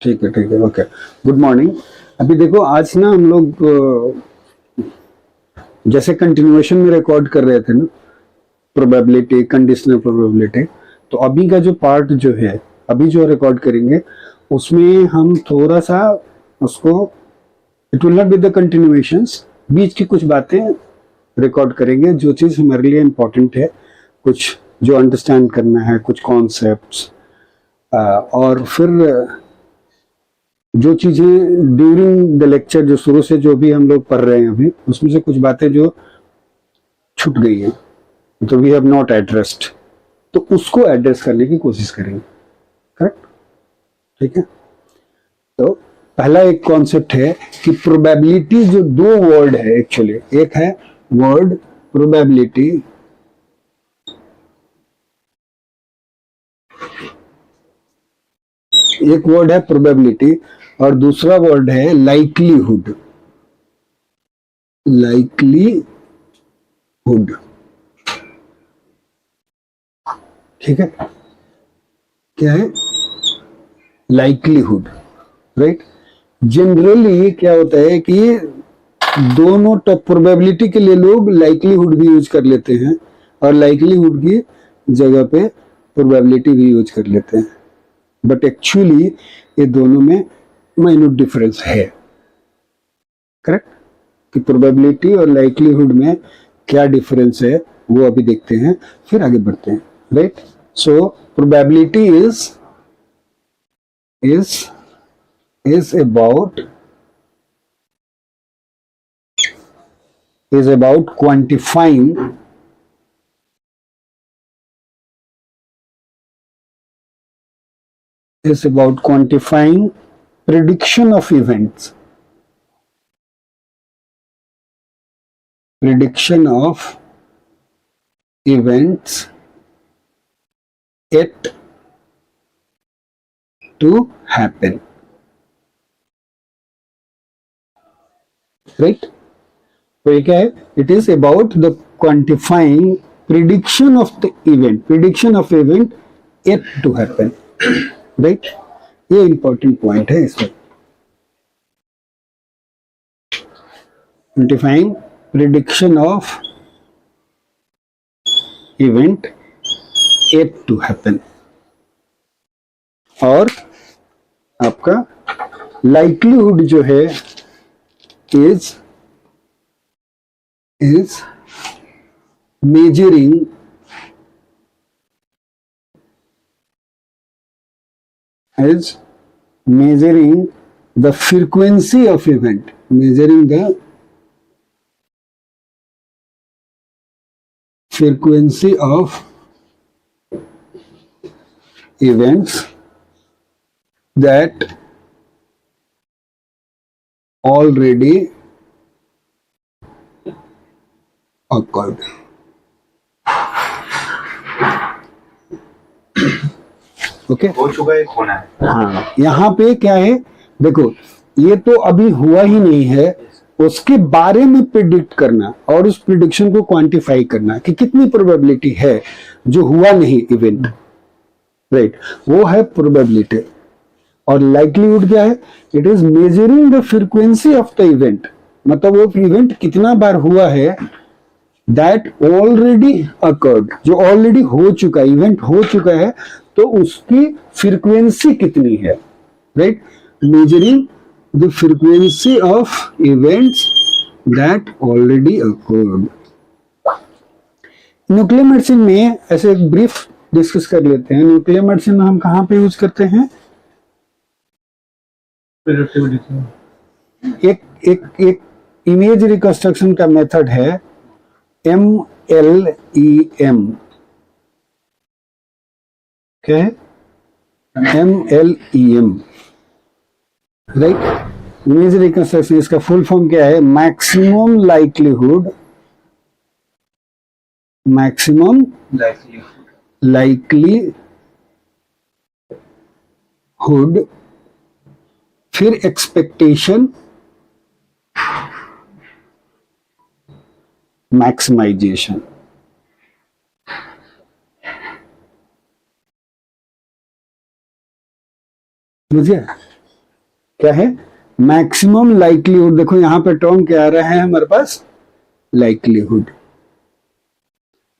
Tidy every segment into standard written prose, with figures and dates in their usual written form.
ठीक है, okay. Good morning. अभी देखो, आज ना हम लोग जैसे कंटिन्यूएशन में रिकॉर्ड कर रहे थे ना, प्रोबेबिलिटी, कंडीशनल प्रोबेबिलिटी। तो अभी का जो पार्ट जो है, अभी जो रिकॉर्ड करेंगे, उसमें हम थोड़ा सा उसको, it will not be the continuations, बीच की कुछ बातें रिकॉर्ड करेंगे जो चीज हमारे लिए इम्पोर्टेंट है, कुछ जो अंडरस्टैंड करना है, कुछ कॉन्सेप्ट्स, और फिर जो चीजें ड्यूरिंग द लेक्चर, जो शुरू से जो भी हम लोग पढ़ रहे हैं अभी, उसमें से कुछ बातें जो छूट गई हैं, तो वी हैव नॉट एड्रेस्ड, तो उसको एड्रेस करने की कोशिश करेंगे। करेक्ट? ठीक है। तो पहला एक कॉन्सेप्ट है कि प्रोबेबिलिटी, जो दो वर्ड है एक्चुअली, एक है वर्ड प्रोबेबिलिटी, एक वर्ड है प्रोबेबिलिटी और दूसरा वर्ड है लाइकलीहुड। लाइकलीहुड, ठीक है। क्या है? Likelihood, right. जनरली क्या होता है कि दोनों प्रोबेबिलिटी के लिए लोग लाइकलीहुड भी यूज कर लेते हैं और लाइकलीहुड की जगह पे प्रोबेबिलिटी भी यूज कर लेते हैं, बट एक्चुअली ये दोनों में माइन्यूट डिफरेंस है। करेक्ट? कि प्रोबेबिलिटी और लाइकलीहुड में क्या डिफरेंस है वो अभी देखते हैं, फिर आगे बढ़ते हैं, right. So probability is about quantifying prediction of events, yet to happen, right? तो ये क्या है? It is about the quantifying prediction of the event, yet to happen, right. ये इंपॉर्टेंट पॉइंट है इसमें, quantifying prediction of event yet to happen। और आपका likelihood जो है is measuring the frequency of event, measuring the frequency of events that already occurred। Okay, हो चुका है, होना है। हाँ, यहाँ पे क्या है, देखो, ये तो अभी हुआ ही नहीं है, उसके बारे में प्रिडिक्ट करना और उस प्रिडिक्शन को क्वांटिफाई करना कि कितनी प्रोबेबिलिटी है जो हुआ नहीं इवेंट, राइट, वो है प्रोबेबिलिटी। और लाइक्लीहुड क्या है? It is measuring the frequency of the event, मतलब वो इवेंट कितना बार हुआ है, दैट ऑलरेडी अकर्ड, जो ऑलरेडी हो चुका, इवेंट हो चुका है, तो उसकी फ्रीक्वेंसी कितनी है, right. Measuring the frequency of events that already occurred. Nuclear medicine में ऐसे एक ब्रीफ डिस्कस कर लेते हैं। न्यूक्लियर मेडिसिन में हम कहां पे यूज करते हैं? एक इमेज रिकंस्ट्रक्शन का मेथड है MLEM, क्या है? MLEM, right. इमेज रिकंस्ट्रक्शन, इसका फुल फॉर्म क्या है? मैक्सिमम लाइक्लीहुड फिर एक्सपेक्टेशन मैक्सिमाइजेशन। समझिए? क्या है, मैक्सिमम लाइक्लीहुड। देखो यहाँ पे टर्म क्या आ रहा है हमारे पास, लाइक्लीहुड।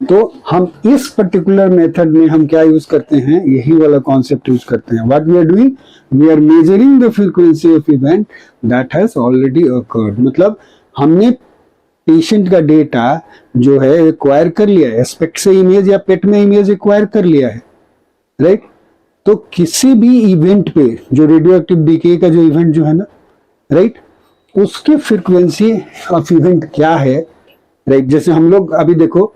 तो हम इस पर्टिकुलर मेथड में हम क्या यूज करते हैं, यही वाला कॉन्सेप्ट यूज करते हैं। What we are doing, we are measuring the frequency of event that has already occurred. मतलब हमने पेशेंट का डेटा जो है एक्वायर कर लिया है, एस्पेक्ट से इमेज या पेट में इमेज एक्वायर कर लिया है, राइट। तो किसी भी इवेंट पे जो रेडियो एक्टिव डीके का जो इवेंट जो है ना, राइट, उसकी फ्रीक्वेंसी ऑफ इवेंट क्या है, राइट। जैसे हम लोग अभी देखो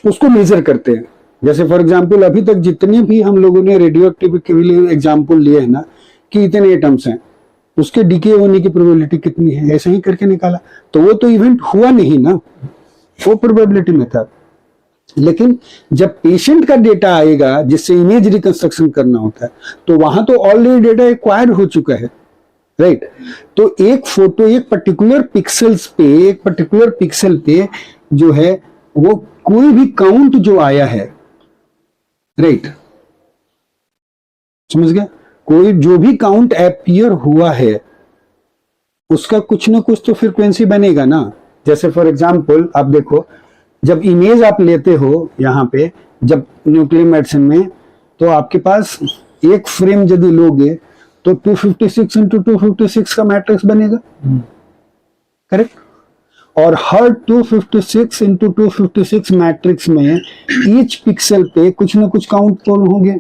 उसको मेजर करते हैं। जैसे फॉर एग्जांपल अभी तक जितने भी हम लोगों ने रेडियो एक्टिव के लिए एग्जांपल लिए हैं ना, कि इतने एटम्स हैं, उसके डीके होने की प्रोबेबिलिटी कितनी है, ऐसे ही करके निकाला। तो वो तो इवेंट हुआ नहीं ना, वो प्रोबेबिलिटी में था। लेकिन जब पेशेंट का डेटा आएगा जिससे इमेज रिकंस्ट्रक्शन करना होता है, तो वहां तो ऑलरेडी डेटा एक्वायर हो चुका है, राइट। तो एक फोटो एक पर्टिकुलर पिक्सल्स पे, एक पर्टिकुलर पिक्सल पे जो है वो कोई भी काउंट जो आया है, राइट, समझ गया, कोई जो भी काउंट अपीयर हुआ है उसका कुछ ना कुछ तो फ्रीक्वेंसी बनेगा ना। जैसे फॉर एग्जांपल आप देखो, जब इमेज आप लेते हो यहाँ पे, जब न्यूक्लियर मेडिसिन में, तो आपके पास एक फ्रेम यदि लोगे तो 256 इंटू 256 का मैट्रिक्स बनेगा, करेक्ट। और हर 256 इंटू 256 मैट्रिक्स में ईच पिक्सल पे कुछ ना कुछ काउंट तो होंगे,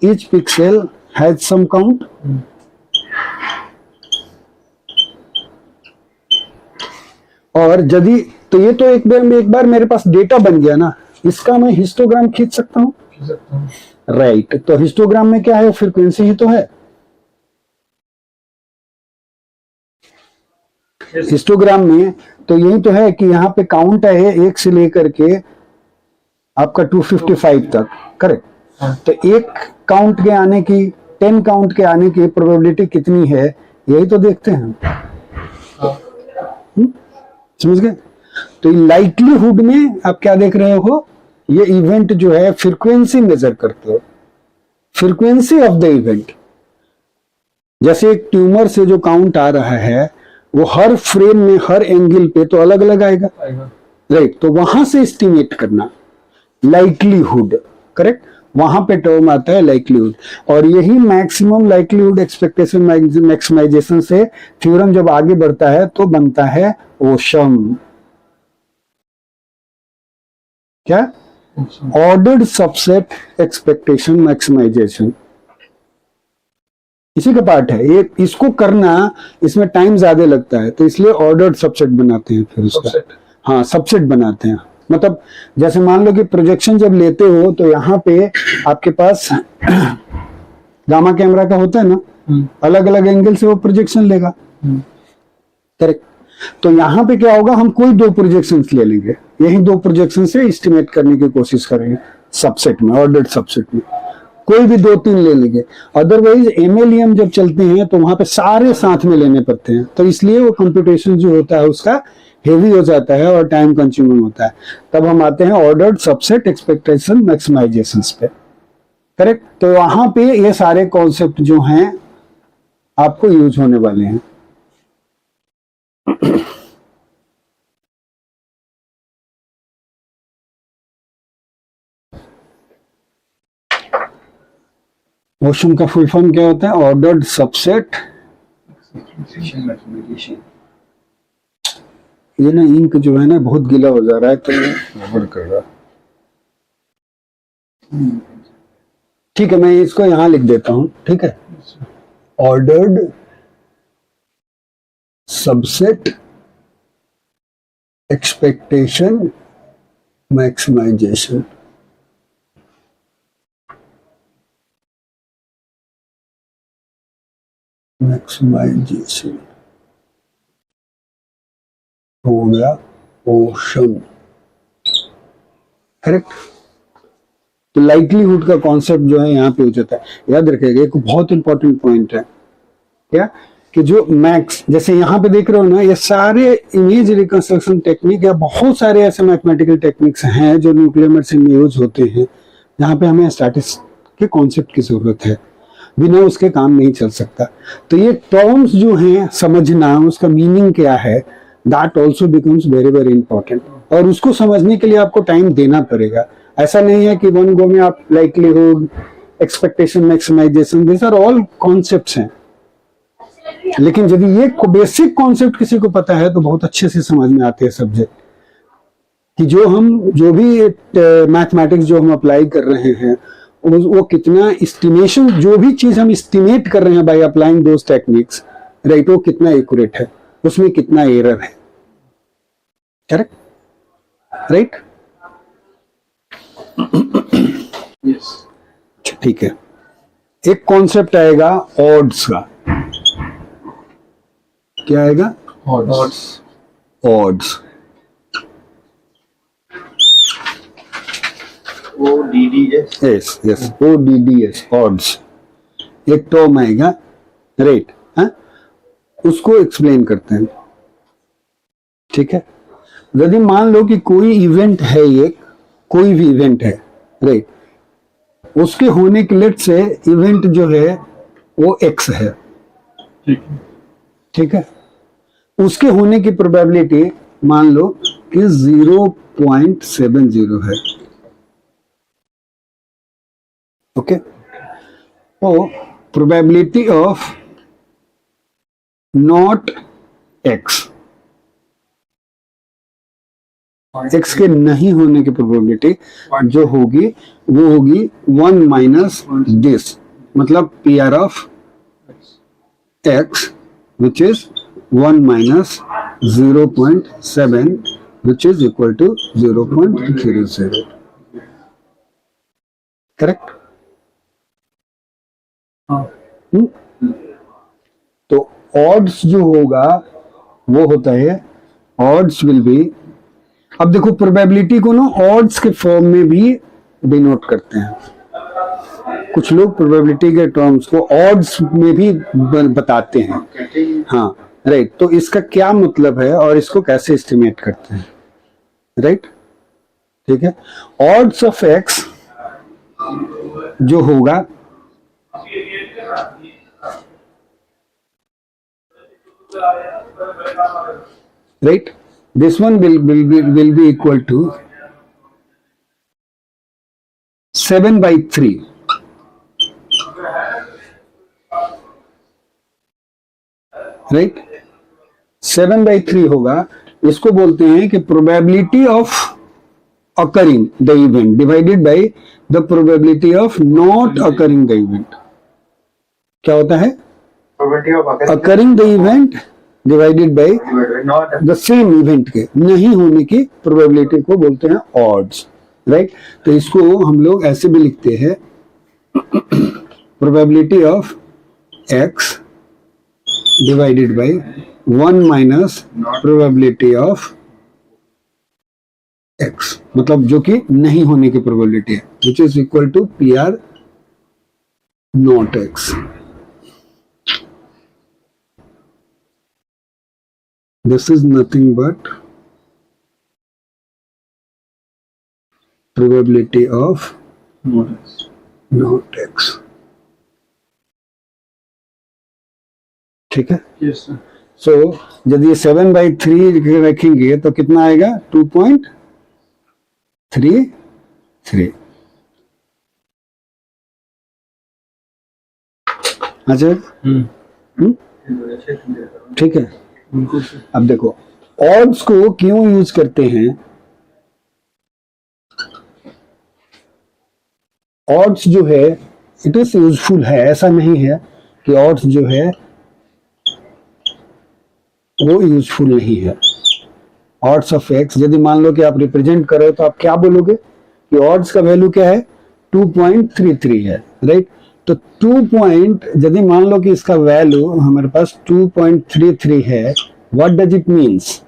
each pixel has some count. और यदि तो ये तो एक बार मेरे पास डेटा बन गया ना, इसका मैं हिस्टोग्राम खींच सकता हूँ, राइट। तो हिस्टोग्राम में क्या है, फ्रीक्वेंसी ही तो है। हिस्टोग्राम में तो यही तो है कि यहाँ पे काउंट है 1 से लेकर के आपका 255 तक, करेक्ट। तो एक काउंट के आने की, 10 काउंट के आने की प्रोबेबिलिटी कितनी है, यही तो देखते हैं, समझ गए। तो लाइक्लीहुड में आप क्या देख रहे हो, ये इवेंट जो है फ्रीक्वेंसी मेजर करते हो, फ्रीक्वेंसी ऑफ द इवेंट। जैसे एक ट्यूमर से जो काउंट आ रहा है वो हर फ्रेम में हर एंगल पे तो अलग अलग आएगा, राइट। तो वहां से एस्टिमेट करना लाइक्लीहुड, करेक्ट, वहां पे टर्म आता है लाइक्लीहुड। और यही मैक्सिमम लाइक्लीहुड एक्सपेक्टेशन मैक्सिमाइजेशन से थ्योरम जब आगे बढ़ता है तो बनता है ओशम। क्या, ऑर्डर्ड सबसेट एक्सपेक्टेशन मैक्सिमाइजेशन, इसी का पार्ट है ये। इसको करना, इसमें टाइम ज्यादा लगता है, तो इसलिए ऑर्डर्ड सबसेट बनाते हैं फिर उसका, हाँ सबसेट बनाते हैं। मतलब जैसे मान लो कि प्रोजेक्शन जब लेते हो तो यहाँ पे आपके पास गामा कैमरा का होता है ना, अलग अलग एंगल से वो प्रोजेक्शन लेगा, करेक्ट। तो यहाँ पे क्या होगा, हम कोई 2 प्रोजेक्शन ले लेंगे, यही 2 प्रोजेक्शन से एस्टिमेट करने की कोशिश करेंगे सबसेट में, ऑर्डर्ड सबसेट में कोई भी 2-3 ले लेंगे। अदरवाइज एमएलईएम जब चलते हैं तो वहां पे सारे साथ में लेने पड़ते हैं, तो इसलिए वो कंप्यूटेशन जो होता है उसका हेवी हो जाता है और टाइम कंज्यूमिंग होता है। तब हम आते हैं ऑर्डर्ड सबसेट एक्सपेक्टेशन मैक्सिमाइजेशन पे, करेक्ट। तो वहां पे ये सारे कॉन्सेप्ट जो हैं आपको यूज होने वाले हैं। ओशम का फुल फॉर्म क्या होता है, ऑर्डर्ड सबसेट। ये ना इंक जो है ना बहुत गीला हो जा रहा है तो गड़बड़ कर रहा। ठीक है, मैं इसको यहां लिख देता हूं, ठीक है। Ordered subset expectation maximization. Maximization हो गया ओशम, करेक्ट। तो लाइक्लीहुड का कॉन्सेप्ट जो है यहाँ पे हो जाता है। याद रखिएगा एक बहुत इंपॉर्टेंट पॉइंट है क्या, कि जो मैक्स, जैसे यहाँ पे देख रहे हो ना, ये सारे इमेज रिकंस्ट्रक्शन टेक्निक या बहुत सारे ऐसे मैथमेटिकल टेक्निक्स हैं जो न्यूक्लियर मेडिसिन में यूज होते हैं, जहाँ पे हमें स्टैटिस्टिक्स के कॉन्सेप्ट की जरूरत है। बिना उसके काम नहीं चल सकता। तो ये टर्म्स जो हैं समझना, उसका मीनिंग क्या है, that also becomes very very important, और उसको समझने के लिए आपको टाइम देना पड़ेगा। ऐसा नहीं है कि वन गो में आप likelihood, expectation, maximization, this are all concepts हैं। लेकिन यदि ये बेसिक कॉन्सेप्ट किसी को पता है तो बहुत अच्छे से समझ में आते हैं सब्जेक्ट, कि जो भी मैथमेटिक्स जो हम अप्लाई कर रहे हैं वो कितना एस्टिमेशन, जो भी चीज हम एस्टिमेट कर रहे हैं by applying those techniques, right, वो कितना एक्यूरेट है, उसमें कितना एरर है। Correct, right? यस, ठीक है। एक कॉन्सेप्ट आएगा ऑड्स का। क्या आएगा? Odds. Odds, ODDS। Yes yes, ODDS, odds, एक टर्म आएगा, राइट, हाँ, उसको एक्सप्लेन करते हैं। ठीक है। यदि मान लो कि कोई इवेंट है, एक कोई भी इवेंट है, राइट, उसके होने के लेट से इवेंट जो है वो x है, ठीक है। ठीक है, उसके होने की प्रोबेबिलिटी मान लो कि 0.70 है। ओके, तो probability of not x, x के नहीं होने की प्रोबेबिलिटी जो होगी वो होगी 1 माइनस दिस, मतलब PR of x which is 1 minus 0.7 which is equal to 0.00। Correct? हाँ, तो ऑड्स जो होगा वो होता है, ऑड्स विल बी, अब देखो प्रोबेबिलिटी को ना ऑड्स के फॉर्म में भी डिनोट करते हैं। कुछ लोग प्रोबेबिलिटी के टर्म्स को ऑड्स में भी बताते हैं। हाँ, राइट, तो इसका क्या मतलब है और इसको कैसे एस्टिमेट करते हैं, राइट? ठीक है। ऑड्स ऑफ एक्स जो होगा right, this one will be equal to 7/3, right, 7/3 होगा। इसको बोलते हैं कि probability of occurring the event divided by the probability of not occurring the event. क्या होता है? Probability of occurring the event divided by the same event के नहीं होने की प्रोबेबिलिटी को बोलते हैं ऑड्स, राइट? तो इसको हम लोग ऐसे भी लिखते हैं, probability of x divided by 1 minus probability of x, मतलब जो कि नहीं होने की प्रोबेबिलिटी है, which is equal to PR not x. This is nothing but probability of not x। ठीक है। Yes sir. सो यदि 7/3 रखेंगे तो कितना आएगा? 2.33। अच्छा, ठीक है। अब देखो ऑड्स को क्यों यूज करते हैं। ऑड्स जो है इट इज यूजफुल है, ऐसा नहीं है कि ऑड्स जो है वो यूजफुल नहीं है। ऑड्स ऑफ एक्स यदि मान लो कि आप रिप्रेजेंट करो तो आप क्या बोलोगे कि ऑड्स का वैल्यू क्या है? 2.33 है, राइट? तो 2 यदि मान लो कि इसका वैल्यू हमारे पास 2.33 है, व्हाट डज इट मीन्स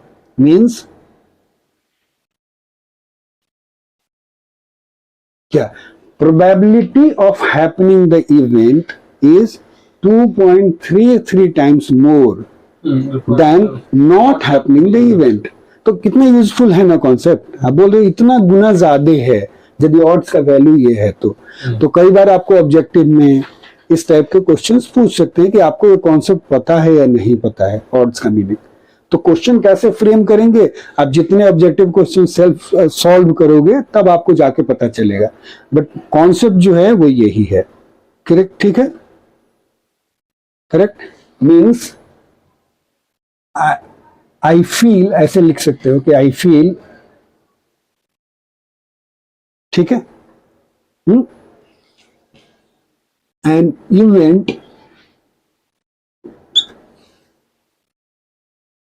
क्या? Probability of happening the event is 2.33 times more than not happening the event. तो कितना यूजफुल है ना कॉन्सेप्ट। आप बोल रहे इतना गुना ज्यादा है यदि ऑड्स का वैल्यू ये है तो कई बार आपको ऑब्जेक्टिव में इस टाइप के क्वेश्चंस पूछ सकते हैं कि आपको ये कॉन्सेप्ट पता है या नहीं पता है ऑड्स का मीनिंग। तो क्वेश्चन कैसे फ्रेम करेंगे, आप जितने ऑब्जेक्टिव क्वेश्चन सेल्फ सॉल्व करोगे तब आपको जाके पता चलेगा, बट कॉन्सेप्ट जो है वो यही है। करेक्ट, ठीक है, करेक्ट मीन्स आई फील, ऐसे लिख सकते हो कि आई फील, ठीक है, an event,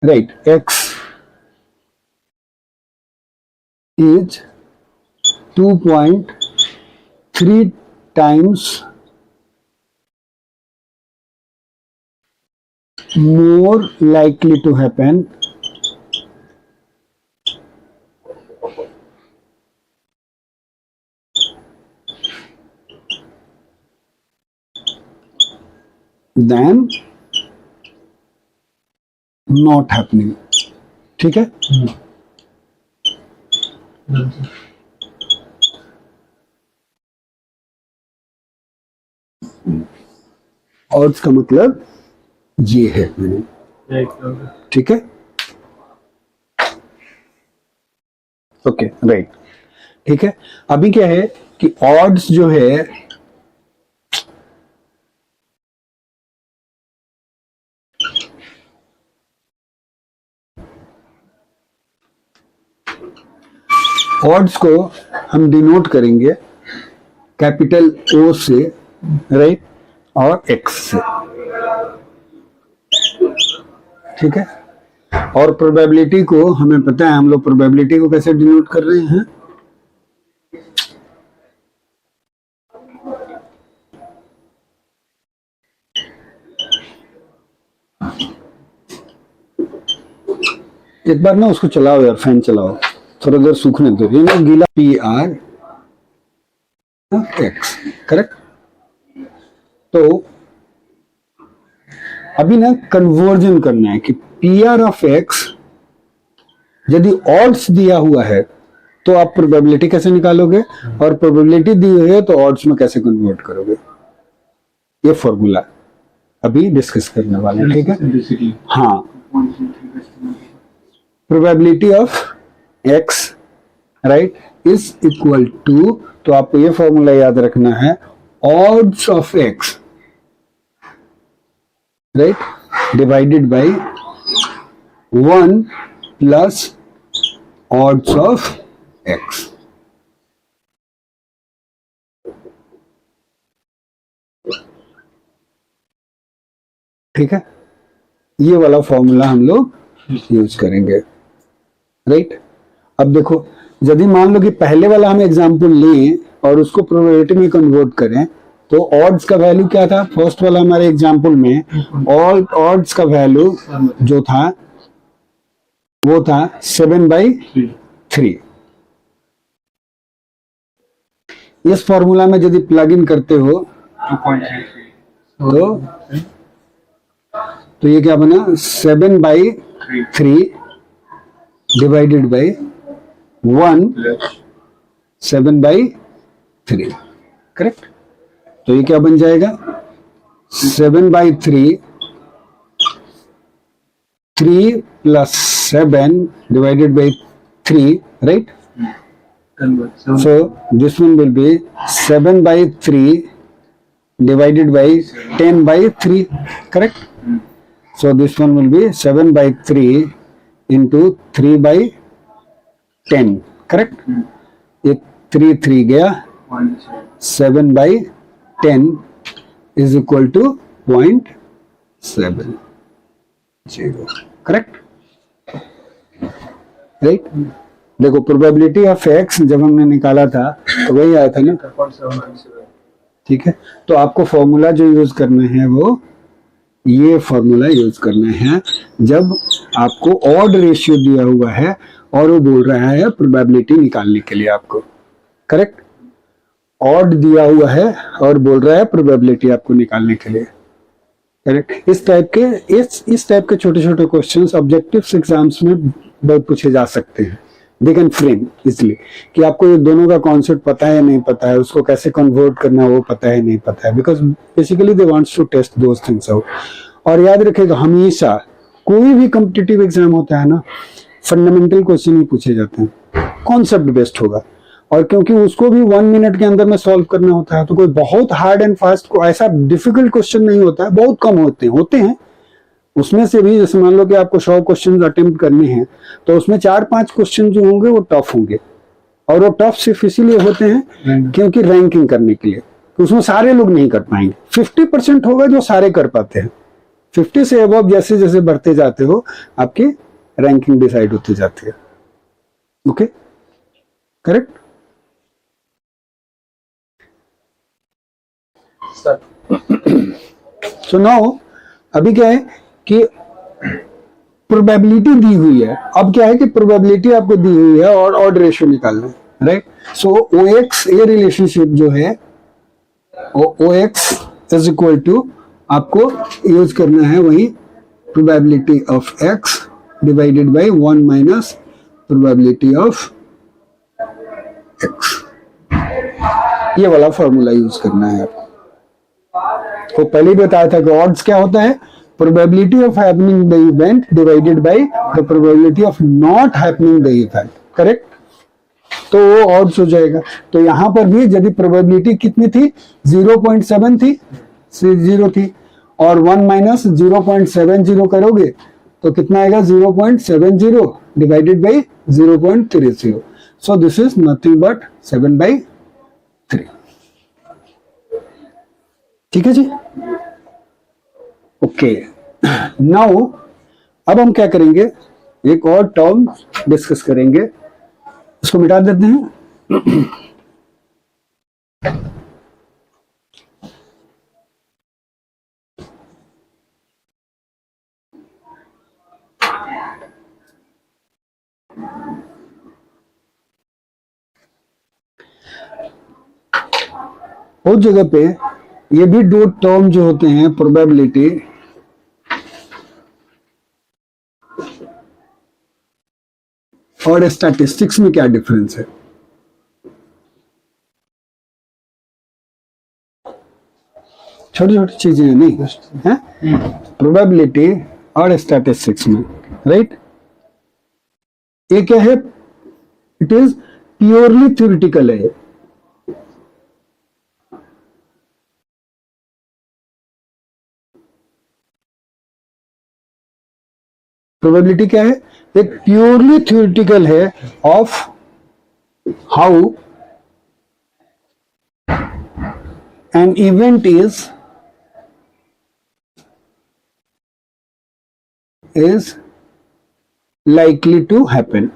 right, x is 2.3 times more likely to happen than not happening। ठीक है, और इसका मतलब ये है मैंने, ठीक है, ओके राइट, ठीक है। अभी क्या है कि ऑड्स जो है ऑड्स को हम डिनोट करेंगे कैपिटल ओ से, राइट, और एक्स से, ठीक है। और प्रोबेबिलिटी को हमें पता है, हम लोग प्रोबेबिलिटी को कैसे डिनोट कर रहे हैं, एक बार ना उसको चलाओ यार, फैन चलाओ, थोड़ा देर सूखने दो, ये ना गीला, पी आर एक्स, करेक्ट। तो अभी ना कन्वर्जन करना है कि पी आर ऑफ एक्स यदि ऑड्स दिया हुआ है तो आप प्रोबेबिलिटी कैसे निकालोगे, और प्रोबेबिलिटी दी हुई है तो ऑड्स में कैसे कन्वर्ट करोगे, ये फॉर्मूला अभी डिस्कस करने वाले हैं, ठीक है। हाँ, probability of x right is equal to, तो आपको ये फॉर्मूला याद रखना है, odds of x right divided by 1 plus odds of x। ठीक है, ये वाला फॉर्मूला हम लोग यूज करेंगे, राइट। अब देखो, यदि मान लो कि पहले वाला हम एग्जांपल लें और उसको प्रोबेबिलिटी में कन्वर्ट करें, तो ऑड्स का वैल्यू क्या था, फर्स्ट वाला हमारे एग्जांपल में ऑड्स का वैल्यू जो था वो था 7/3। इस फॉर्मूला में यदि प्लग इन करते हो 2.33 तो ये क्या बना, 7/3 डिवाइडेड बाय 1 7/3, करेक्ट। तो ये क्या बन जाएगा, 7/3 3 plus 7 divided by 3, right? So this one will be 7/3 divided by 10/3, correct? So this one will be 7/3 into 3/10, correct? ये 3 गया, 7/10 is equal to 0.70, correct, right. देखो प्रोबेबिलिटी ऑफ एक्स जब हमने निकाला था तो वही आया था ना, ठीक है। तो आपको फॉर्मूला जो यूज करना है वो ये फॉर्मूला यूज करना है जब आपको ऑड रेशियो दिया हुआ है और वो बोल रहा है प्रोबेबिलिटी निकालने के लिए आपको, करेक्ट। ऑड दिया हुआ है और बोल रहा है प्रोबेबिलिटी आपको निकालने के लिए, करेक्ट। इस टाइप के छोटे छोटे क्वेश्चंस ऑब्जेक्टिव्स एग्जाम्स में बहुत पूछे जा सकते हैं, दे कैन फ्रेम इसलिए कि आपको ये दोनों का कॉन्सेप्ट पता है नहीं पता है, उसको कैसे कन्वर्ट करना है वो पता है नहीं पता है, because basically they wants to test those things out. और याद रखेगा हमेशा कोई भी कॉम्पिटिटिव एग्जाम होता है ना, फंडामेंटल क्वेश्चन ही पूछे जाते हैं, कॉन्सेप्ट बेस्ड होगा। और क्योंकि उसको भी 1 मिनट के अंदर में सॉल्व करना होता है, तो कोई बहुत हार्ड एंड फास्ट को ऐसा डिफिकल्ट क्वेश्चन नहीं होता है, बहुत कम होते हैं। उसमें से भी जैसे मान लो कि आपको 100 क्वेश्चन अटेम्प्ट करने हैं, तो उसमें 4-5 क्वेश्चन जो होंगे वो टफ होंगे। और वो टफ सिर्फ इसीलिए होते हैं क्योंकि रैंकिंग करने के लिए, तो उसमें सारे लोग नहीं कर पाएंगे। 50% होगा जो सारे कर पाते हैं। 50 से अबव जैसे जैसे बढ़ते जाते हो, आपकी रैंकिंग डिसाइड होती जाती है। Okay, correct. सो नाउ अभी क्या है कि प्रोबेबिलिटी दी हुई है। अब क्या है कि प्रोबेबिलिटी आपको दी हुई है और ऑड रेशियो निकालना है, राइट। सो OX ये रिलेशनशिप जो है, OX इज इक्वल टू, आपको यूज करना है वही probability of X divided by 1 minus probability of X। ये वाला फॉर्मूला यूज करना है आपको। वो पहले ही बताया था कि ऑड्स क्या होता है, probability of happening the event divided by the probability of not happening the event, correct. तो वो ऑड्स हो जाएगा। तो यहां पर भी यदि प्रोबेबिलिटी कितनी थी, 0.7 थी, 0 थी, और 1 माइनस 0.70 करोगे तो कितना आएगा, 0.70 divided by 0.30। So this is nothing but 7/3। ठीक है जी, ओके। नाउ अब हम क्या करेंगे, एक और टर्म डिस्कस करेंगे, इसको मिटा देते हैं। उस जगह पे ये भी दो टर्म जो होते हैं, प्रोबेबिलिटी और स्टैटिस्टिक्स में क्या डिफरेंस है। छोटी छोटी चीजें नहीं है, प्रोबेबिलिटी और स्टैटिस्टिक्स में, राइट। ये क्या है, इट इज प्योरली थ्योरेटिकल है। प्रोबेबिलिटी क्या है, एक प्योरली थ्योरेटिकल है of how an event is likely to happen।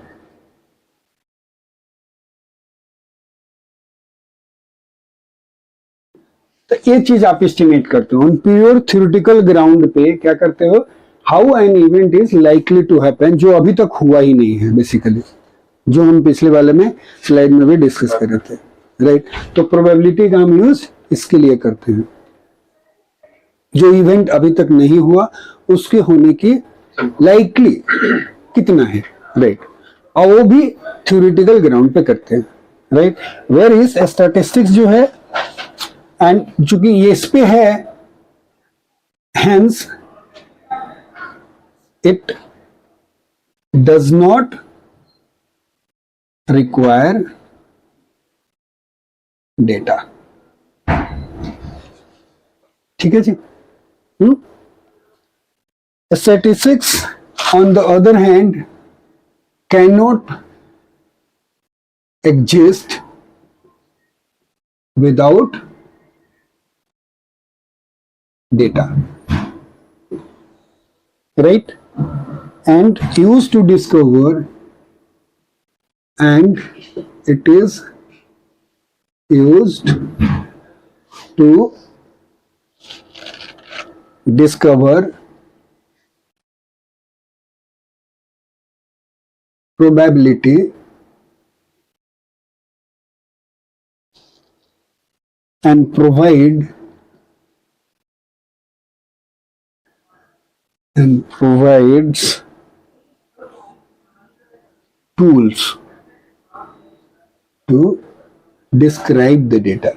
तो ये चीज आप एस्टिमेट करते हो प्योर थ्योरेटिकल ग्राउंड पे, क्या करते हो, how an event is likely to happen, जो अभी तक हुआ ही नहीं है बेसिकली, जो हम पिछले वाले में स्लाइड में भी डिस्कस कर रहे थे, राइट। तो प्रोबेबिलिटी का हम यूज इसके लिए करते हैं, जो इवेंट अभी तक नहीं हुआ उसके होने की लाइकली कितना है, राइट। और वो भी थ्योरेटिकल ग्राउंड पे करते हैं, राइट। वेयर इज स्टैटिस्टिक्स जो है, एंड चूंकि ये इस पे है, hence it does not require data. ठीक है जी। Statistics, on the other hand, cannot exist without data, right? And used to discover, and it is used to discover probability and provides tools to describe the data.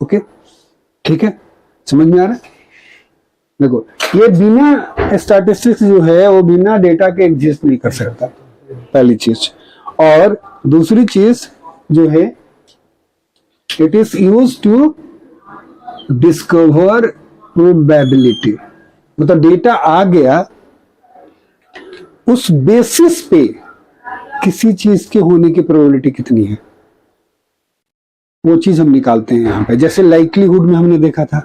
Okay, ठीक है, समझ में आ रहा है? देखो, ये बिना स्टैटिस्टिक्स जो है वो बिना डेटा के एग्जिस्ट नहीं कर सकता, पहली चीज। और दूसरी चीज जो है, it is use to discover probability. मतलब डेटा आ गया, उस बेसिस पे किसी चीज के होने की प्रोबेबिलिटी कितनी है, वो चीज हम निकालते हैं यहाँ पे। जैसे लाइक्लीहुड में हमने देखा था,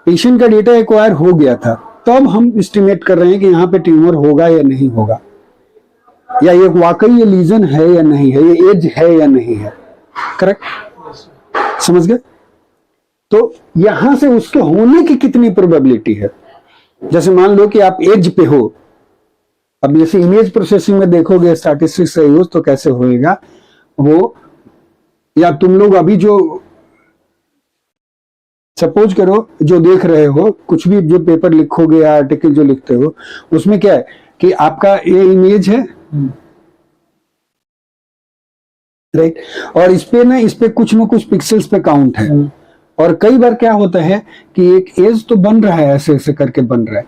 पेशेंट का डेटा एक्वायर हो गया था, तो अब हम एस्टिमेट कर रहे हैं कि यहाँ पे ट्यूमर होगा या नहीं होगा, या ये वाकई ये लीजन है या नहीं है, ये एज है या नहीं है। करेक्ट, समझ गए? तो यहां से उसके होने की कितनी प्रोबेबिलिटी है। जैसे मान लो कि आप एज पे हो, अब जैसे इमेज प्रोसेसिंग में देखोगे स्टैटिस्टिक्स का यूज तो कैसे होएगा वो, या तुम लोग अभी जो सपोज करो जो देख रहे हो, कुछ भी जो पेपर लिखोगे या आर्टिकल जो लिखते हो, उसमें क्या है कि आपका ये इमेज है, राइट, और इस पे कुछ ना कुछ पिक्सल्स पे काउंट है। और कई बार क्या होता है कि एक एज तो बन रहा है, ऐसे ऐसे करके बन रहा है,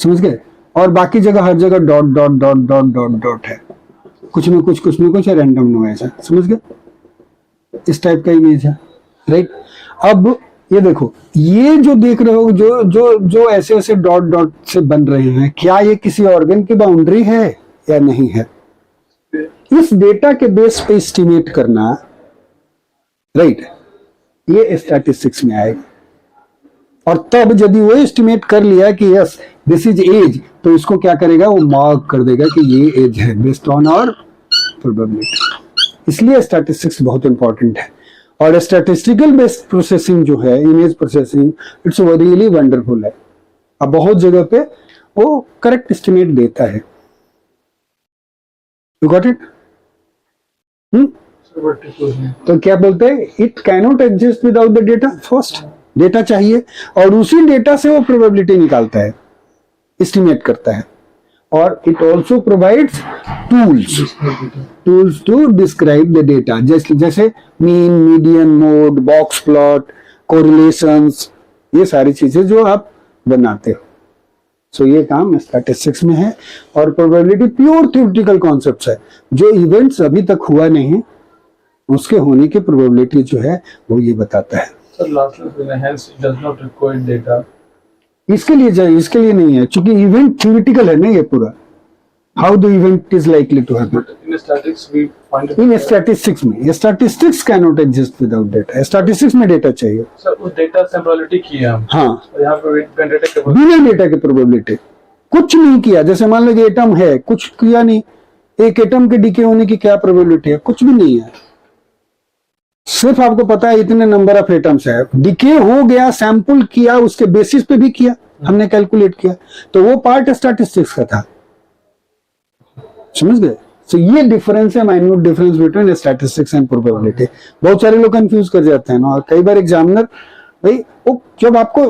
समझ गए, और बाकी जगह हर जगह dot dot dot dot dot dot है, कुछ ना कुछ रैंडम नॉइज है, समझ गए, इस टाइप का इमेज है, राइट। अब ये देखो, ये जो देख रहे हो, जो जो जो ऐसे ऐसे डॉट डॉट से बन रहे हैं, क्या ये किसी ऑर्गन की बाउंड्री है या नहीं है? इस डेटा के बेस पे एस्टिमेट करना, राइट, ये स्टैटिस्टिक्स में आएगा। और तब यदि वो एस्टिमेट कर लिया कि यस दिस इज एज, तो इसको क्या करेगा, वो मार्क कर देगा कि ये एज है बेस्ड ऑन और प्रोबेबिलिटी। इसलिए स्टैटिस्टिक्स बहुत इंपॉर्टेंट है। और स्टैटिस्टिकल बेस्ड प्रोसेसिंग जो है, image processing, it's really wonderful है। अब बहुत जगह पे वो करेक्ट एस्टिमेट देता है। You got it? तो क्या बोलते हैं, it cannot exist without the data. First data चाहिए, और उसी डेटा से वो प्रोबेबिलिटी निकालता है, एस्टिमेट करता है। और it also provides tools to describe the data, जैसे mean, median, mode, box plot, correlations, ये सारी चीजें जो आप बनाते हो। सो ये काम स्टैटिस्टिक्स में है। और प्रोबेबिलिटी प्योर थ्योरेटिकल कॉन्सेप्ट्स है, जो इवेंट्स अभी तक हुआ नहीं उसके होने की प्रोबेबिलिटी जो है वो ये बताता है। Sir, lastly, hence it does not require data. इसके लिए नहीं है, क्योंकि इवेंट थ्योरेटिकल है ना ये पूरा। How the event is likely to happen In statistics, we find it. In statistics में, statistics can not exist without data. Statistics में डेटा चाहिए। Sir, उस data से प्रोबेबिलिटी की है हम। हाँ, और यहाँ पे डेटा के बिना डेटा के प्रोबेबिलिटी कुछ नहीं किया। जैसे मान लो कि एटम है, कुछ किया नहीं, एक एटम के डीके होने की क्या प्रोबेबिलिटी है? कुछ भी नहीं है। सिर्फ आपको पता है इतने नंबर ऑफ एटम्स है, डीके हो गया, सैंपल किया, उसके बेसिस पे भी किया, हमने कैलकुलेट किया, तो वो पार्ट स्टैटिस्टिक्स का था। समझ गए? सो ये डिफरेंस है, minute difference between statistics and probability. बहुत सारे लोग कंफ्यूज कर जाते हैं ना, और कई बार एग्जामिनर भाई वो जब आपको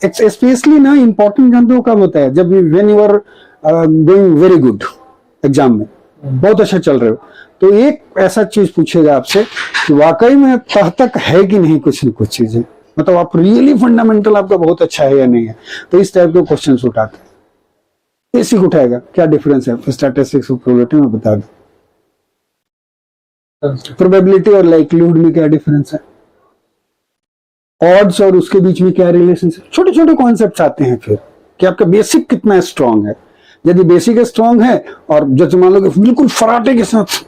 स्पेशली ना इंपॉर्टेंट जानते हो कब होता है, जब when you are doing very good exam में, बहुत अच्छा चल रहे हो, तो एक ऐसा चीज पूछेगा आपसे कि वाकई में तह तक है कि नहीं कुछ न कुछ चीजें, मतलब आप रियली फंडामेंटल आपका बहुत अच्छा है या नहीं है। तो इस टाइप के क्वेश्चंस उठाते हैं, बेसिक उठाएगा क्या डिफरेंस है स्टैटिस्टिक्स और प्रोबेबिलिटी में, बता दो। प्रोबेबिलिटी और लाइक्लीहुड में क्या डिफरेंस है, ऑड्स और उसके बीच में क्या रिलेशन है, छोटे छोटे कॉन्सेप्ट्स आते हैं फिर कि आपका बेसिक कितना स्ट्रांग है। यदि बेसिक स्ट्रांग है और जैसे मान लो कि बिल्कुल फराटे के साथ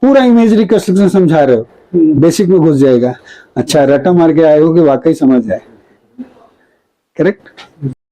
पूरा इमेजरी कंस्ट्रक्शन समझा रहे हो, बेसिक में घुस जाएगा, अच्छा रटा मार के आए हो कि वाकई समझ आए। करेक्ट।